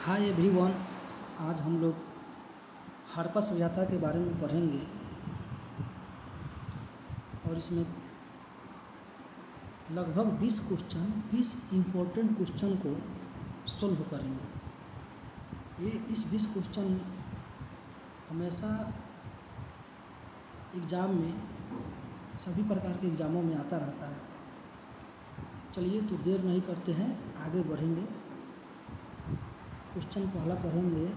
Hi everyone. आज हम लोग हड़प्पा सभ्यता के बारे में पढ़ेंगे और इसमें लगभग 20 इम्पोर्टेंट क्वेश्चन को सॉल्व करेंगे। इस 20 क्वेश्चन हमेशा एग्ज़ाम में सभी प्रकार के एग्ज़ामों में आता रहता है। चलिए तो देर नहीं करते हैं, आगे बढ़ेंगे। क्वेश्चन पहला पढ़ेंगे।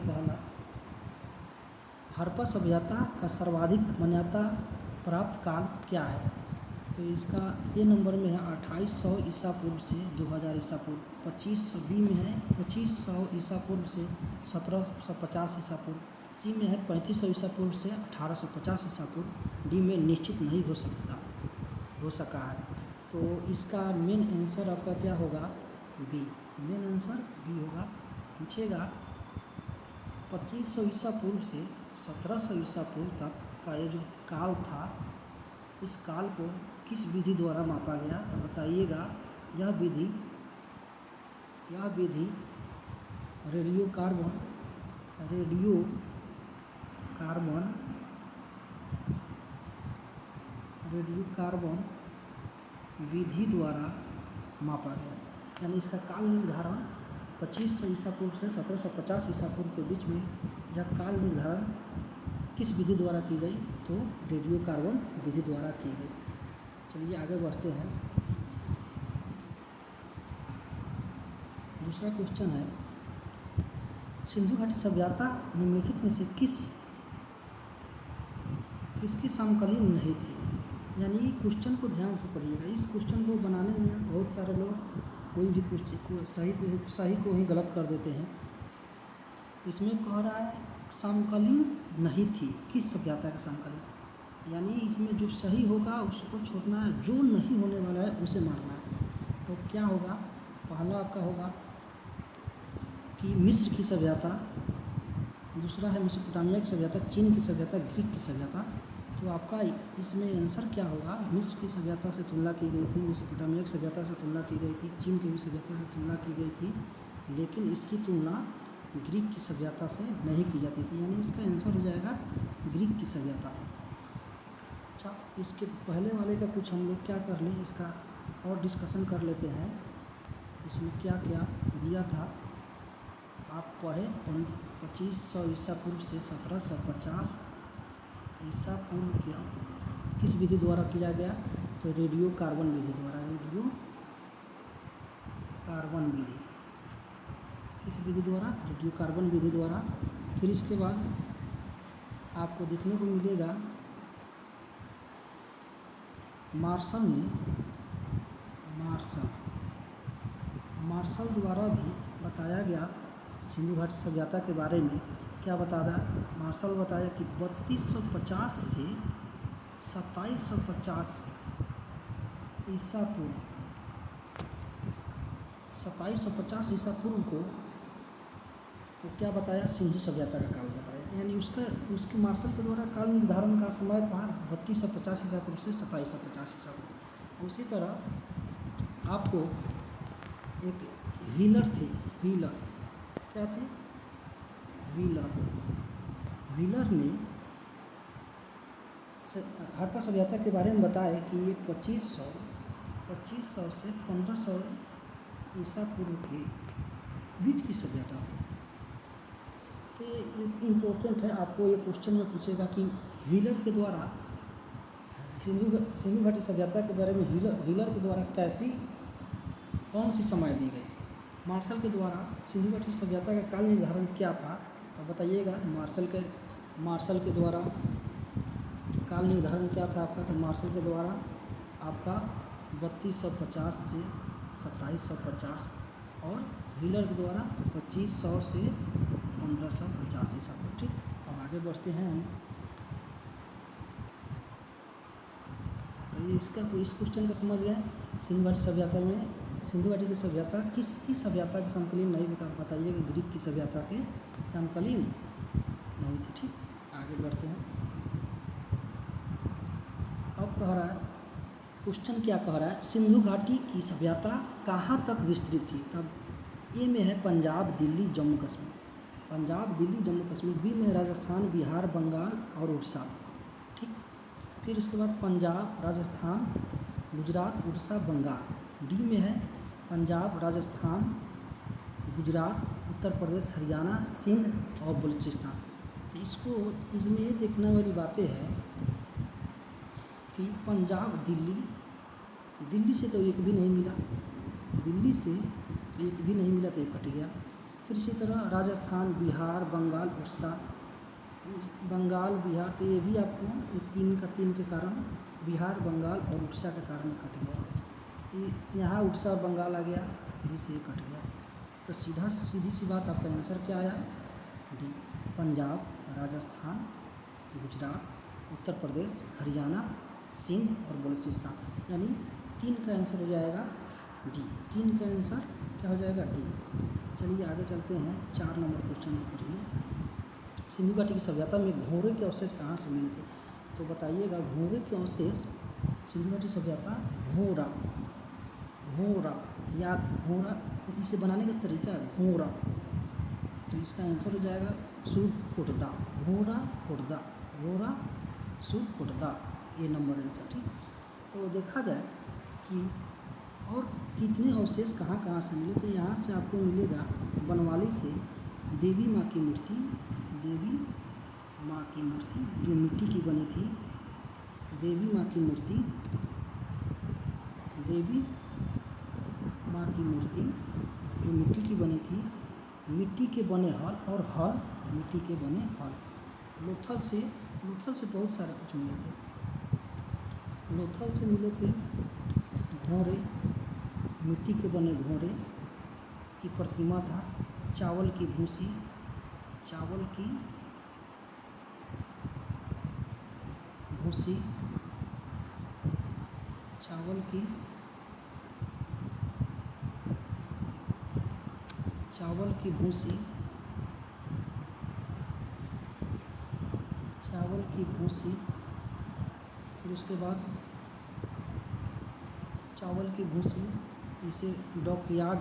पहला, हड़प्पा सभ्यता का सर्वाधिक मान्यता प्राप्त काल क्या है? तो इसका ए नंबर में है 2800 ईसा पूर्व से 2000 ईसा पूर्व। 2500 बी में है 2500 ईसा पूर्व से 1750 ईसा पूर्व। सी में है 3500 ईसा पूर्व से 1850 ईसा पूर्व। डी में निश्चित नहीं हो सका है। तो इसका मेन आंसर आपका क्या होगा? बी। मेन आंसर बी होगा। पूछेगा 2500 ईसा पूर्व से 1700 ईसा पूर्व तक का ये जो काल था, इस काल को किस विधि द्वारा मापा गया? तो बताइएगा। यह विधि रेडियो कार्बन विधि द्वारा मापा गया। यानी इसका काल निर्धारण 2500 ईसा पूर्व से 1750 ईसा पूर्व के बीच में यह काल निर्धारण किस विधि द्वारा की गई? तो रेडियो कार्बन विधि द्वारा की गई। चलिए आगे बढ़ते हैं। दूसरा क्वेश्चन है, सिंधु घाटी सभ्यता निम्नलिखित में से किसकी समकालीन नहीं थी? यानी क्वेश्चन को ध्यान से पढ़िएगा। इस क्वेश्चन को बनाने में बहुत सारे लोग कोई भी क्वेश्चन सही को ही गलत कर देते हैं। इसमें कह रहा है समकालीन नहीं थी, किस सभ्यता का समकालीन? यानी इसमें जो सही होगा उसको छोड़ना है, जो नहीं होने वाला है उसे मारना है। तो क्या होगा? पहला आपका होगा कि मिस्र की सभ्यता, दूसरा है मेसोपोटामिया की सभ्यता, चीन की सभ्यता, ग्रीक की सभ्यता। तो आपका इसमें आंसर क्या होगा? मिस्र की सभ्यता से तुलना की गई थी, मेसोपोटामिया की सभ्यता से तुलना की गई थी, चीन की भी सभ्यता से तुलना की गई थी, लेकिन इसकी तुलना ग्रीक की सभ्यता से नहीं की जाती थी। यानी इसका आंसर हो जाएगा ग्रीक की सभ्यता। अच्छा, इसके पहले वाले का कुछ हम लोग क्या कर लें, इसका और डिस्कशन कर लेते हैं। इसमें क्या क्या दिया था आप पढ़े। 2500 ईसा पूर्व से 1750 ईसा पूर्व क्या किस विधि द्वारा किया गया? तो रेडियो कार्बन विधि द्वारा। रेडियो कार्बन विधि किस विधि द्वारा? रेडियो कार्बन विधि द्वारा। फिर इसके बाद आपको देखने को मिलेगा मार्शल द्वारा भी बताया गया सिंधु घाटी सभ्यता के बारे में। क्या बता रहा है? मार्शल बताया कि 3250 से 2750 ईसा पूर्व, 2750 ईसा पूर्व को क्या बताया? सिंधु सभ्यता का काल बताया। यानी उसके मार्शल के द्वारा काल निर्धारण का समय था 3250 ईसा पूर्व से 2750 ईसा पूर्व। उसी तरह आपको एक व्हीलर थे, क्या थे? व्हीलर ने हड़प्पा सभ्यता के बारे में बताया कि ये 2500 से 1500 ईसा पूर्व के बीच की सभ्यता थी। तो ये इम्पोर्टेंट है। आपको ये क्वेश्चन में पूछेगा कि व्हीलर के द्वारा सिंधु घाटी सभ्यता के बारे में व्हीलर के द्वारा कौन सी समय दी गई? मार्शल के द्वारा सिंधु घाटी सभ्यता का काल निर्धारण क्या था? तो बताइएगा। मार्शल के द्वारा काल निर्धारण क्या था आपका? तो मार्शल के द्वारा आपका 3250 से 2750 और व्हीलर के द्वारा 2500 से 1550 ईसा पूर्व। ठीक, अब आगे बढ़ते हैं हम। इसका कोई इस क्वेश्चन का समझ गए। सिंधु घाटी सभ्यता में सिंधु घाटी की सभ्यता किसकी सभ्यता के समकालीन नहीं थी? तो आप बताइए कि ग्रीक की सभ्यता के समकालीन नहीं थी। ठीक, आगे बढ़ते हैं। अब कह रहा है, क्वेश्चन क्या कह रहा है, सिंधु घाटी की सभ्यता कहाँ तक विस्तृत थी? तब ए में है पंजाब, दिल्ली, जम्मू कश्मीर। पंजाब, दिल्ली, जम्मू कश्मीर। बी में राजस्थान, बिहार, बंगाल और उड़ीसा। ठीक, फिर उसके बाद पंजाब, राजस्थान, गुजरात, उड़ीसा, बंगाल। डी में है पंजाब, राजस्थान, गुजरात, उत्तर प्रदेश, हरियाणा, सिंध और बलूचिस्तान। तो इसको इसमें ये देखने वाली बातें हैं कि पंजाब, दिल्ली से तो एक भी नहीं मिला, दिल्ली से एक भी नहीं मिला तो एक कट गया। फिर इसी तरह राजस्थान, बिहार, बंगाल, उड़ीसा, बंगाल, बिहार, तो ये भी आपको ये तीन के कारण बिहार, बंगाल और उड़ीसा के कारण कट गया। ये यहाँ उड़ीसा और बंगाल आ गया, जिससे कट गया। तो सीधी सी बात, आपका आंसर क्या आया? डी, पंजाब, राजस्थान, गुजरात, उत्तर प्रदेश, हरियाणा, सिंध और बलूचिस्तान। यानी 3 का आंसर हो जाएगा डी। 3 का आंसर क्या हो जाएगा? डी। चलिए आगे चलते हैं। 4 नंबर क्वेश्चन में पढ़िए। सिंधु घाटी की सभ्यता में घोड़े के अवशेष कहाँ से मिले थे? तो बताइएगा, घोड़े के अवशेष सिंधु घाटी सभ्यता, घोड़ा याद, घोड़ा, इसे बनाने का तरीका घोड़ा, तो इसका आंसर हो जाएगा सुरकुटदा। घोड़ा सुरकुटदा, ये नंबर आंसर। ठीक, तो देखा जाए कि और कितने अवशेष कहाँ से मिले, तो यहाँ से आपको मिलेगा बनवाली से देवी माँ की मूर्ति जो मिट्टी की बनी थी, देवी माँ की मूर्ति जो मिट्टी की बनी थी, मिट्टी के बने हल और हल मिट्टी के बने हल। लोथल से बहुत सारा कुछ मिले थे। लोथल से मिले थे घोड़े, मिट्टी के बने घोड़े की प्रतिमा था, चावल की भूसी, चावल की भूसी, फिर उसके बाद चावल की भूसी, इसे डॉकयार्ड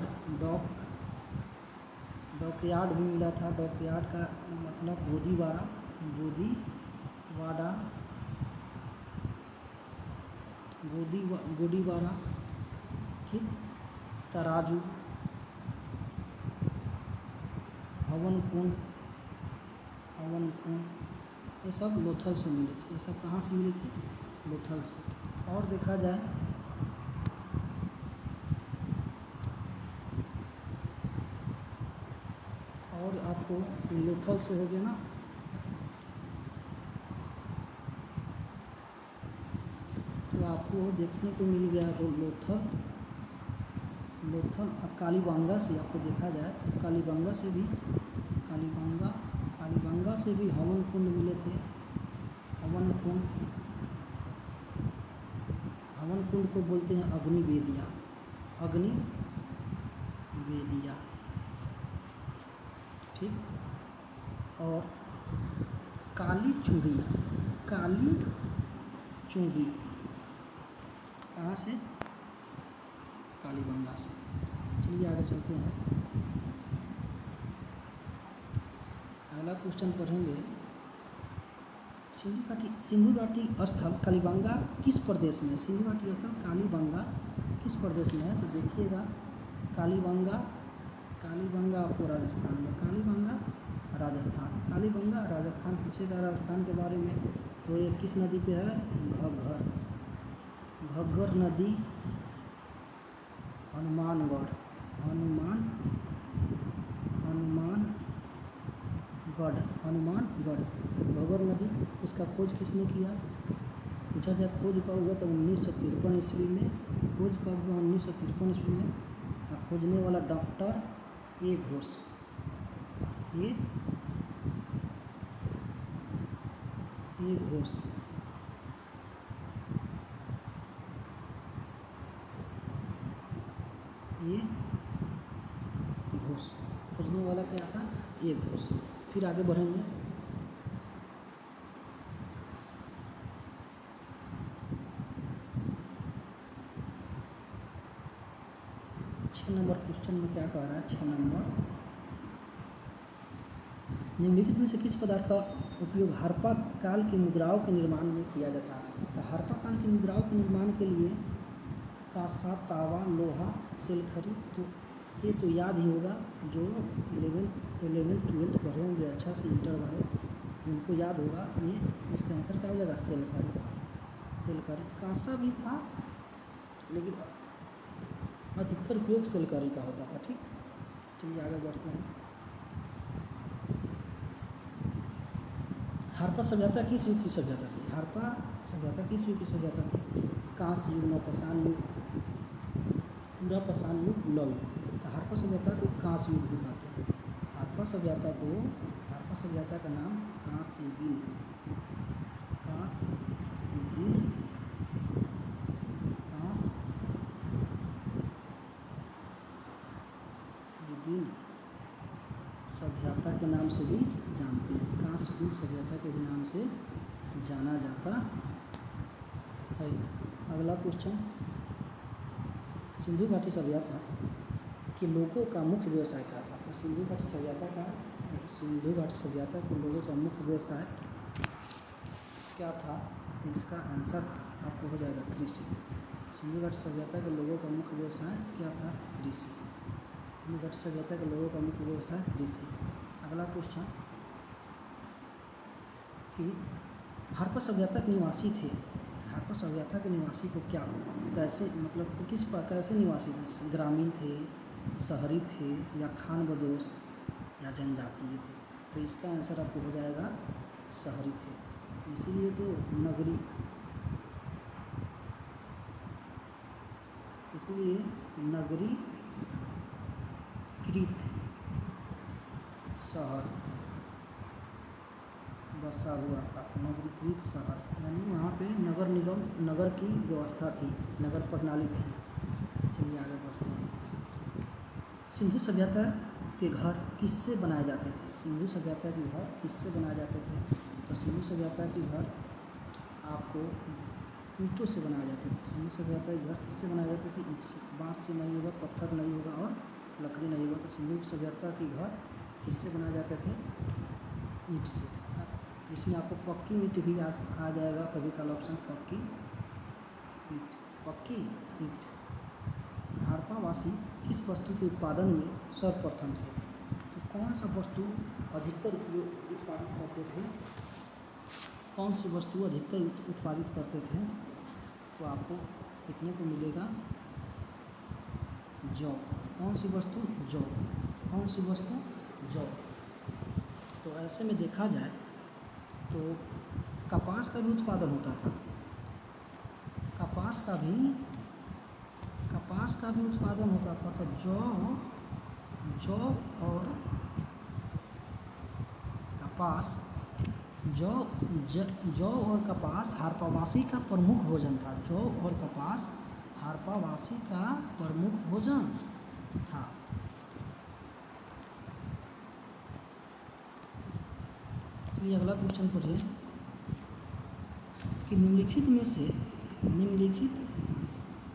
भी मिला था। डॉकयार्ड का मतलब गोदीवाड़ा, ठीक, तराजू, हवन कुंड, ये सब लोथल से मिले थे। ये सब कहाँ से मिले थे? लोथल से। और देखा जाए और आपको लोथल से हो गया ना, तो आपको देखने को मिल गया तो लोथल और कालीबांगा से आपको देखा जाए तो कालीबांगा से भी हवन कुंड मिले थे। हवन कुंड को बोलते हैं अग्निवेदिया। ठीक, और काली चूड़ी कहाँ से? कालीबांगा से। चलिए आगे चलते हैं। अगला क्वेश्चन पढ़ेंगे, सिंधु घाटी स्थल कालीबांगा किस प्रदेश में है? सिंधु घाटी स्थल कालीबांगा किस प्रदेश में है? तो देखिएगा, कालीबांगा आपको राजस्थान में, कालीबांगा राजस्थान पूछेगा राजस्थान के बारे में, तो ये किस नदी पे है? घग्गर नदी, हनुमानगढ़, घग्गर नदी। इसका खोज किसने किया? पूछा जाए खोज कब हुआ, तो 1953 ईस्वी में। खोज कब हुआ? 1953 ईस्वी में। खोजने वाला डॉक्टर ए घोष, ये घोष, खोजने वाला क्या था, ये घोष। फिर आगे बढ़ेंगे। छः नंबर क्वेश्चन में क्या कह रहा है, 6 नंबर, निम्नलिखित में से किस पदार्थ का उपयोग हड़प्पा काल की मुद्राओं के निर्माण में किया जाता है। तो हड़प्पा काल की मुद्राओं के निर्माण के लिए कांसा, तावा, लोहा, सेलखरी, तो ये तो याद ही होगा, जो 11th 12th पढ़े होंगे अच्छा से, इंटर वाले उनको याद होगा। ये इसका आंसर क्या हो जाएगा, सेलखरी। सेलखरी, कांसा भी था लेकिन अधिकतर उपयोग सेलखरी का होता था। ठीक, चलिए आगे बढ़ते हैं। हड़प्पा सभ्यता किस युग की सभ्यता थी। हड़प्पा सभ्यता किस युग की सभ्यता थी, कांस्य युग, नवपाषाण युग, पूरा पाषाण युग, लौह युग। तो हड़प्पा सभ्यता को कांस्य युग भी कहते हैं। हड़प्पा सभ्यता का नाम कांस्ययुगीन, कांस्ययुगीन सभ्यता के नाम से भी जानते हैं। कांस्ययुगीन सभ्यता के भी नाम से जाना जाता है। अगला क्वेश्चन, सिंधु घाटी सभ्यता के लोगों का मुख्य व्यवसाय क्या था। तो सिंधु घाटी सभ्यता के लोगों का मुख्य व्यवसाय क्या था, इसका आंसर आपको हो जाएगा कृषि। सिंधु घाटी सभ्यता के लोगों का मुख्य व्यवसाय क्या था, कृषि। सिंधु घाटी सभ्यता के लोगों का मुख्य व्यवसाय कृषि। अगला क्वेश्चन कि हड़प्पा सभ्यता के निवासी थे, हड़प्पा सभ्यता के निवासी को क्या, कैसे, मतलब कैसे निवासी थे, ग्रामीण थे, शहरी थे, या खान बदोश, या जनजातीय थे। तो इसका आंसर आपको हो जाएगा शहरी थे, इसीलिए तो नगरीकृत शहर बसा हुआ था। नगरीकृत शहर यानी वहाँ पे नगर निगम, नगर की व्यवस्था थी, नगर प्रणाली थी। चलिए आगे बढ़ते हैं। सिंधु सभ्यता के घर किससे बनाए जाते थे। सिंधु सभ्यता के घर किससे बनाए जाते थे। तो सिंधु सभ्यता के घर आपको ईंटों से बनाए जाते थे। सिंधु सभ्यता के घर किससे बनाए जाते थे, ईंट से। बांस से नहीं होगा, पत्थर नहीं होगा और लकड़ी नहीं होगा। तो सिंधु सभ्यता के घर किससे बनाए जाते थे, ईंट से। इसमें आपको पक्की ईंट भी आ जाएगा कभी कल ऑप्शन, पक्की ईंट। हड़प्पावासी किस वस्तु के उत्पादन में सर्वप्रथम थे। तो कौन सा वस्तु अधिकतर उत्पादित करते थे, कौन सी वस्तु अधिकतर उत्पादित करते थे। तो आपको देखने को मिलेगा जौ। कौन सी वस्तु, जौ। कौन सी वस्तु, जौ। तो ऐसे में देखा जाए तो कपास का भी उत्पादन होता था, कपास का भी उत्पादन होता था। तो जौ और कपास, जौ और कपास हड़प्पावासी का प्रमुख भोजन था। जौ और कपास हड़प्पावासी का प्रमुख भोजन था। चलिए अगला क्वेश्चन पढ़िए कि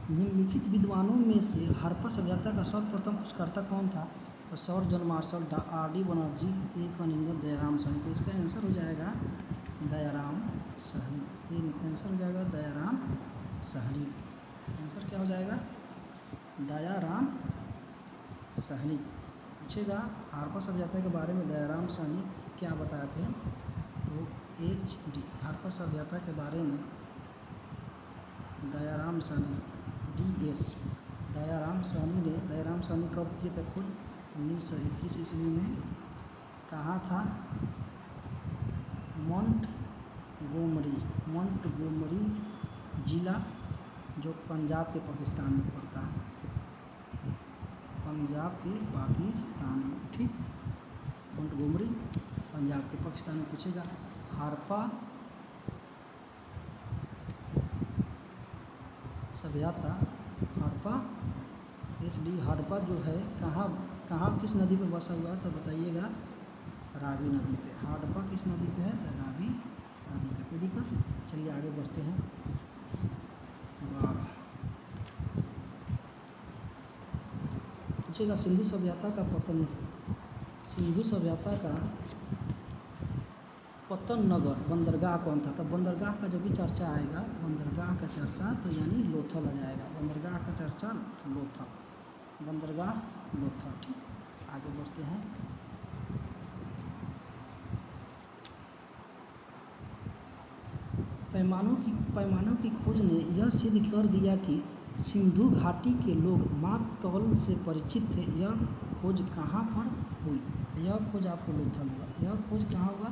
निम्नलिखित विद्वानों में से हड़प्पा सभ्यता का सर्वप्रथम खोजकर्ता कौन था। तो sir John Marshall, R.D. Banerjee, A Cunningham, Dayaram Sahni. तो इसका आंसर हो जाएगा दयाराम साहनी। ये आंसर हो जाएगा दयाराम साहनी। आंसर क्या हो जाएगा, दयाराम साहनी। पूछेगा हड़प्पा सभ्यता के बारे में दयाराम साहनी क्या बताए थे। तो HD हड़प्पा सभ्यता के बारे में दयाराम साहनी, DS दयाराम साहनी कब किए थे खोज, 1921 ईस्वी में। कहाँ था, मोंटगोमरी जिला, जो पंजाब के पाकिस्तान में पड़ता है, पंजाब के पाकिस्तान में। ठीक, मोंटगोमरी पंजाब के पाकिस्तान में। पूछेगा हड़प्पा सभ्यता एच डी हड़प्पा जो है कहाँ कहाँ किस नदी पे बसा हुआ है तो बताइएगा, रावी नदी पे। हड़प्पा किस नदी पे है तो रावी नदी पे। कोई दिक्कत? चलिए आगे बढ़ते हैं। 12 पूछेगा सिंधु सभ्यता का पतन, सिंधु सभ्यता का पतन नगर बंदरगाह कौन था? तो बंदरगाह का जब भी चर्चा आएगा, बंदरगाह का चर्चा तो यानी लोथल आ जाएगा। बंदरगाह का चर्चा लोथल, बंदरगाह लोथल। ठीक, आगे बढ़ते हैं। पैमानों की खोज ने यह सिद्ध कर दिया कि सिंधु घाटी के लोग माप तौल से परिचित थे। यह खोज कहाँ पर हुई? तो यह खोज आपको लोथल हुआ। यह खोज कहाँ हुआ?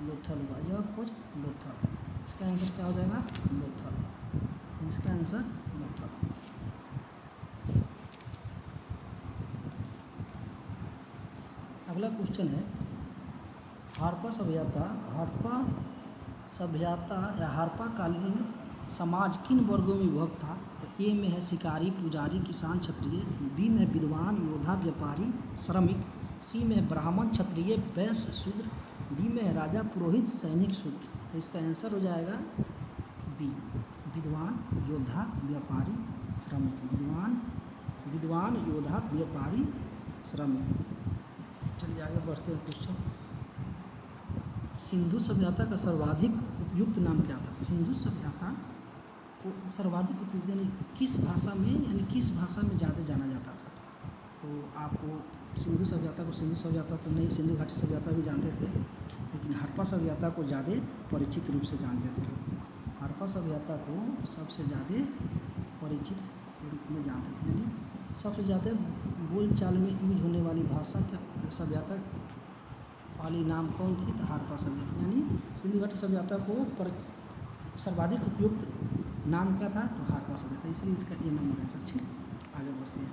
लोथल हुआ। यह खोज लोथल। इसका आंसर क्या हो जाएगा? लोथल। इसका आंसर लोथल। अगला क्वेश्चन है, हड़प्पा सभ्यता या हड़प्पा कालीन समाज किन वर्गों में विभक्त था? तो ए में है शिकारी, पुजारी, किसान, क्षत्रिय। बी में विद्वान, योद्धा, व्यापारी, श्रमिक। सी में ब्राह्मण, क्षत्रिय, वैश्य, शूद्र। डी में है राजा, पुरोहित, सैनिक, शूद्र। तो इसका आंसर हो जाएगा बी, विद्वान, योद्धा, व्यापारी, श्रमिक। विद्वान, योद्धा, व्यापारी, श्रमिक। चलिए आगे बढ़ते हैं। क्वेश्चन, सिंधु सभ्यता का सर्वाधिक उपयुक्त नाम क्या था? सिंधु सभ्यता को सर्वाधिक उपयुक्त यानी किस भाषा में, यानी किस भाषा में ज़्यादा जाना जाता था? तो आपको सिंधु सभ्यता को, सिंधु सभ्यता तो नहीं, सिंधु घाटी सभ्यता भी जानते थे, लेकिन हड़प्पा सभ्यता को ज़्यादा परिचित रूप से जानते थे लोग। हड़प्पा सभ्यता को सबसे ज़्यादा परिचित के रूप में जानते थे, यानी सबसे ज़्यादा बोलचाल में यूज होने वाली भाषा क्या, सभ्यता वाली नाम कौन थी? तो हड़प्पा सभ्यता। यानी सिंधु घाटी सभ्यता को सर्वाधिक उपयुक्त नाम क्या था? तो हड़प्पा सभ्यता। इसलिए इसका ए नंबर आंसर। ठीक, आगे बढ़ते हैं।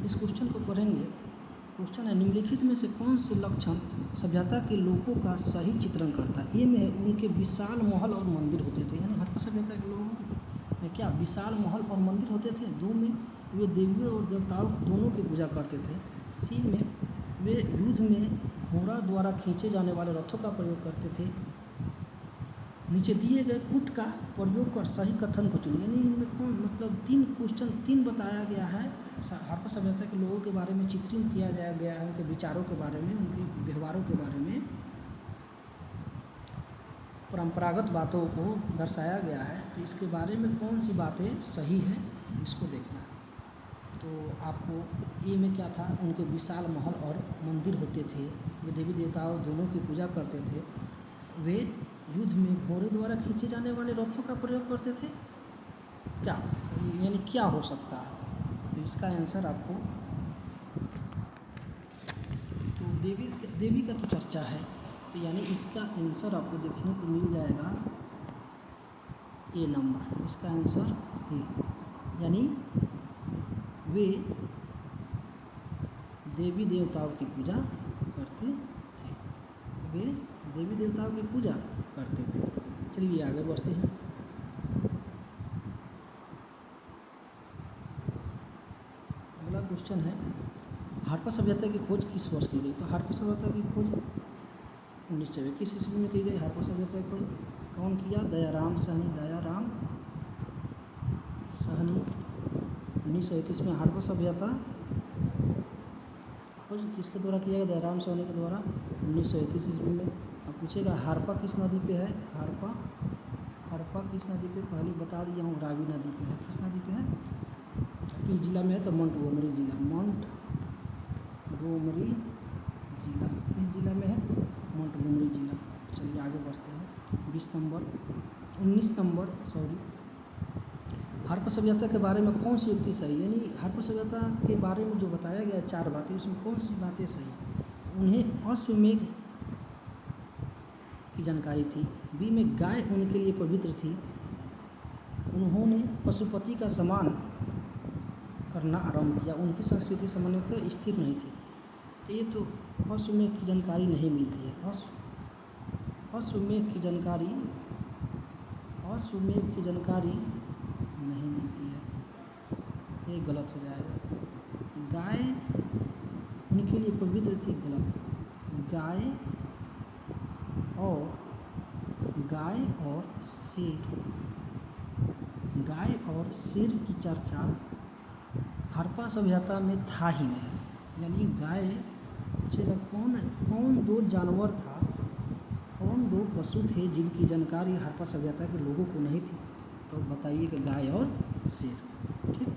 इस क्वेश्चन को पढ़ेंगे। क्वेश्चन है, निम्नलिखित में से कौन से लक्षण सभ्यता के लोगों का सही चित्रण करता है? ए में उनके विशाल महल और मंदिर होते थे, यानी हड़प्पा सभ्यता के लोगों में क्या विशाल महल और मंदिर होते थे। दो में वे देवियों और देवताओं दोनों की पूजा करते थे। सी में वे युद्ध में घोड़ा द्वारा खींचे जाने वाले रथों का प्रयोग करते थे। नीचे दिए गए कूट का प्रयोग कर सही कथन को चुनिए। यानी इनमें कौन, मतलब तीन बताया गया है हड़प्पा सभ्यता के लोगों के बारे में, चित्रित किया गया है उनके विचारों के बारे में, उनके व्यवहारों के बारे में, परंपरागत बातों को दर्शाया गया है। तो इसके बारे में कौन सी बातें सही हैं, इसको देखना है। तो आपको ए में क्या था? उनके विशाल महल और मंदिर होते थे। वे देवी देवताओं दोनों की पूजा करते थे। वे युद्ध में घोड़े द्वारा खींचे जाने वाले रथों का प्रयोग करते थे। क्या, यानी क्या हो सकता है? तो इसका आंसर आपको, तो देवी का तो चर्चा है, तो यानी इसका आंसर आपको देखने को मिल जाएगा ए नंबर। इसका आंसर ए, यानी वे देवी देवताओं की पूजा करते थे। वे देवी देवताओं की पूजा करते थे। चलिए आगे बढ़ते हैं। अगला क्वेश्चन है, हड़प्पा सभ्यता की खोज किस वर्ष की गई? तो हड़प्पा सभ्यता की खोज 1921 ईस्वी में की गई। हड़प्पा सभ्यता की खोज कौन किया? दयाराम साहनी। 1921 में हड़प्पा सभ्यता खोज किसके द्वारा किया गया? दयाराम साहनी के द्वारा 1921 ईस्वी में। अब पूछेगा हड़प्पा किस नदी पे है? हड़प्पा किस नदी पे? पहले बता दिया हूँ, रावी नदी पे है। किस नदी पे है? किस जिला में है? तो मोंटगोमरी जिला। मोंटगोमरी जिला किस जिला में है? मोंटगोमरी जिला। चलिए आगे बढ़ते हैं। 19 नंबर हड़प्पा सभ्यता के बारे में कौन सी युक्ति सही? यानी हड़प्पा सभ्यता के बारे में जो बताया गया 4 बातें, उसमें कौन सी बातें सही? उन्हें अश्वमेध की जानकारी थी। बी में गाय उनके लिए पवित्र थी। उन्होंने पशुपति का सम्मान करना आरंभ किया। उनकी संस्कृति सामान्यतः स्थिर नहीं थी। तो ये तो अश्वमेध की जानकारी नहीं मिलती है। अश्वमेध की जानकारी अश्वमेध की जानकारी नहीं मिलती है, ये गलत हो जाएगा। गाय उनके लिए पवित्र थी, गलत। गाय और शेर की चर्चा हड़प्पा सभ्यता में था ही नहीं। यानी गाय पूछेगा कौन दो जानवर था, कौन दो पशु थे जिनकी जानकारी हड़प्पा सभ्यता के लोगों को नहीं थी, तो बताइए कि गाय और शेर। ठीक,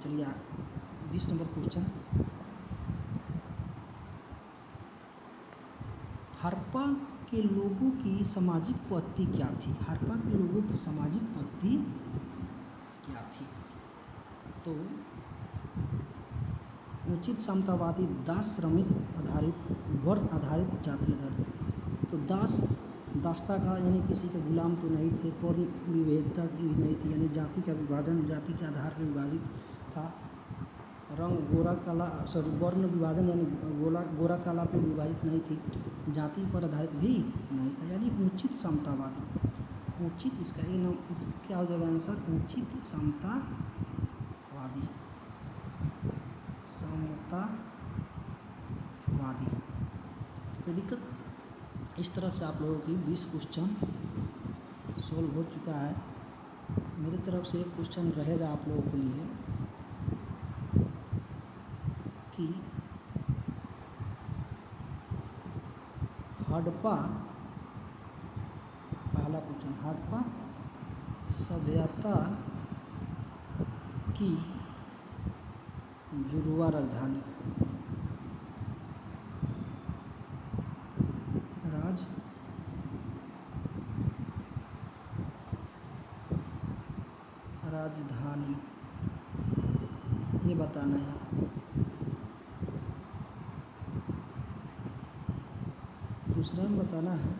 चलिए 20 नंबर क्वेश्चन। हड़प्पा के लोगों की सामाजिक पद्धति क्या थी? हड़प्पा के लोगों की सामाजिक पद्धति क्या थी? तो उचित समतावादी, दास श्रमिक आधारित, वर्ण आधारित, जाति आधारित। तो दासता का यानी किसी के गुलाम तो नहीं थे, वर्ण विभेदता भी नहीं थी, यानी जाति का विभाजन, जाति के आधार पर विभाजित था। रंग गोरा काला, वर्ण विभाजन यानी गोरा काला पे विभाजित नहीं थी, जाति पर आधारित भी नहीं था, यानी उचित समतावादी। उचित इसका क्या हो जाएगा आंसर? उचित समतावादी। कोई दिक्कत? इस तरह से आप लोगों की 20 क्वेश्चन सोल्व हो चुका है। मेरी तरफ से एक क्वेश्चन रहेगा आप लोगों के लिए कि हड़प्पा, पहला क्वेश्चन, हड़प्पा सभ्यता की जुड़वा राजधानी, राजधानी ये बताना है आपको। दूसरा में बताना है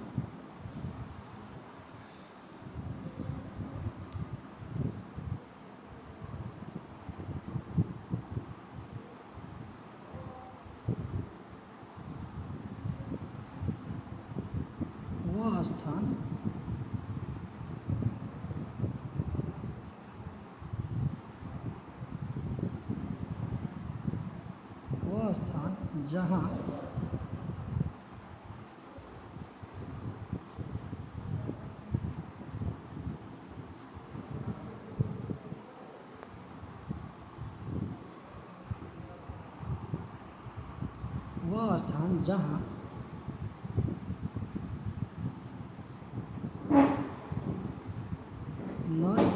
वह स्थान जहाँ नर